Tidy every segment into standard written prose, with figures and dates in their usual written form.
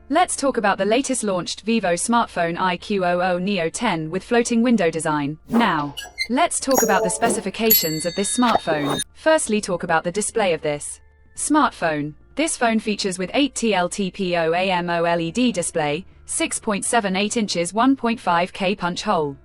Let's talk about the latest launched Vivo smartphone IQOO NEO10 with floating window design. Now, let's talk about the specifications of this smartphone. Firstly, talk about the display of this smartphone. This phone features with 8TL TPO AMOLED display, 6.78 inches 1.5K punch hole.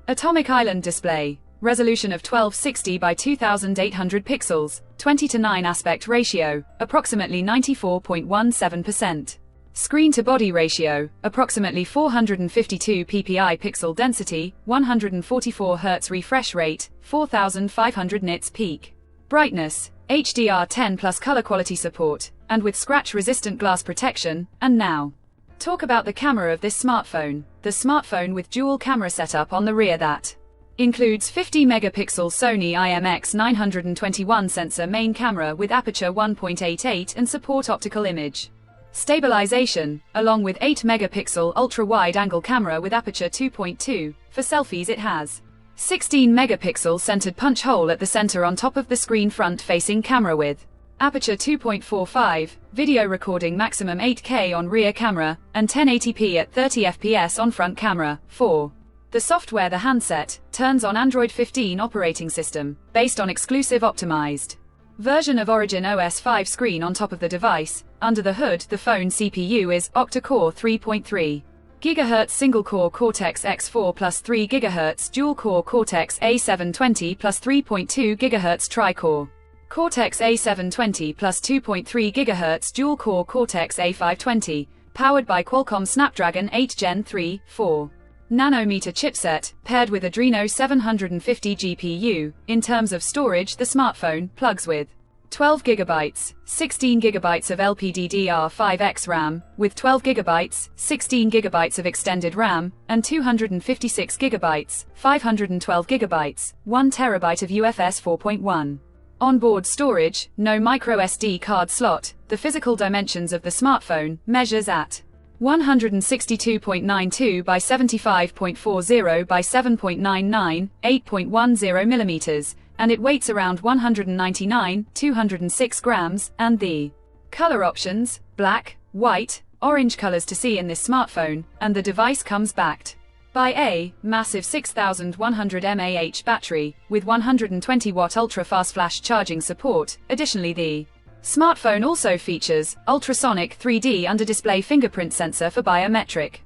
Atomic island display. Resolution of 1260 by 2800 pixels, 20:9 aspect ratio, approximately 94.17%. Screen to body ratio, approximately 452 ppi pixel density, 144 Hz refresh rate, 4500 nits peak. Brightness, HDR10 plus color quality support, and with scratch resistant glass protection. And now, talk about the camera of this smartphone. The smartphone with dual camera setup on the rear that includes 50 megapixel Sony IMX921 sensor main camera with aperture 1.88 and support optical image stabilization, along with 8 megapixel ultra-wide angle camera with aperture 2.2. For selfies it has 16 megapixel centered punch hole at the center on top of the screen front-facing camera with aperture 2.45, video recording maximum 8K on rear camera, and 1080p at 30 fps on front camera. 4. The software. The handset turns on Android 15 operating system, based on exclusive optimized version of Origin OS 5 screen on top of the device. Under the hood, the phone CPU is octa-core 3.3 GHz single-core Cortex X4 plus 3 GHz dual-core Cortex A720 plus 3.2 GHz tri-core Cortex A720 plus 2.3 GHz dual-core Cortex A520, powered by Qualcomm Snapdragon 8 Gen 3, 4 nanometer chipset, paired with Adreno 750 GPU. In terms of storage, the smartphone plugs with 12 GB, 16 GB of LPDDR5X RAM, with 12 GB, 16 GB of extended RAM, and 256 GB, 512 GB, 1 TB of UFS 4.1. Onboard storage, no microSD card slot. The physical dimensions of the smartphone measures at 162.92 by 75.40 by 7.99, 8.10 millimeters, and it weighs around 206 grams, and the color options, black, white, orange colors to see in this smartphone, and the device comes backed by a massive 6100 mAh battery, with 120 watt ultra-fast flash charging support. Additionally, the smartphone also features ultrasonic 3D under-display fingerprint sensor for biometric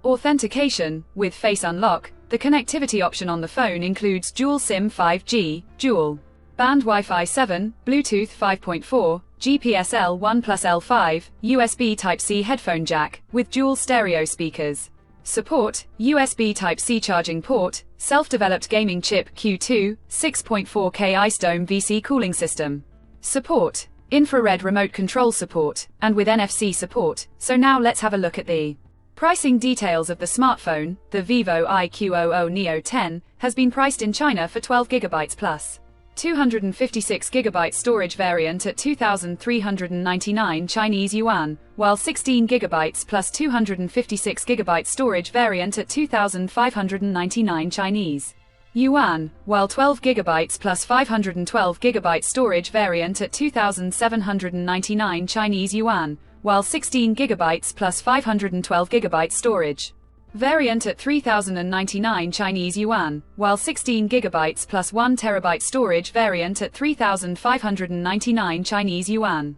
authentication. With Face Unlock, the connectivity option on the phone includes dual SIM 5G, dual band Wi-Fi 7, Bluetooth 5.4, GPS L1 plus L5, USB Type-C headphone jack, with dual stereo speakers. Support, USB Type-C charging port, self-developed gaming chip Q2, 6.4K Ice Dome VC cooling system. Support, infrared remote control support, and with NFC support. So now let's have a look at the pricing details of the smartphone. The Vivo IQOO NEO10 has been priced in China for 12 GB plus 256 GB storage variant at 2,399 Chinese yuan, while 16 GB plus 256 GB storage variant at 2,599 Chinese yuan, while 12 GB plus 512 GB storage variant at 2,799 Chinese yuan, while 16 GB plus 512 GB storage variant at 3,099 Chinese yuan, while 16 GB plus 1 TB storage variant at 3,599 Chinese yuan.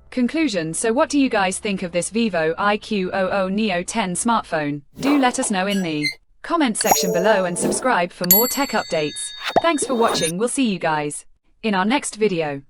Conclusion. So what do you guys think of this Vivo IQOO NEO10 smartphone? Do let us know in the comment section below and subscribe for more tech updates. Thanks for watching. We'll see you guys in our next video.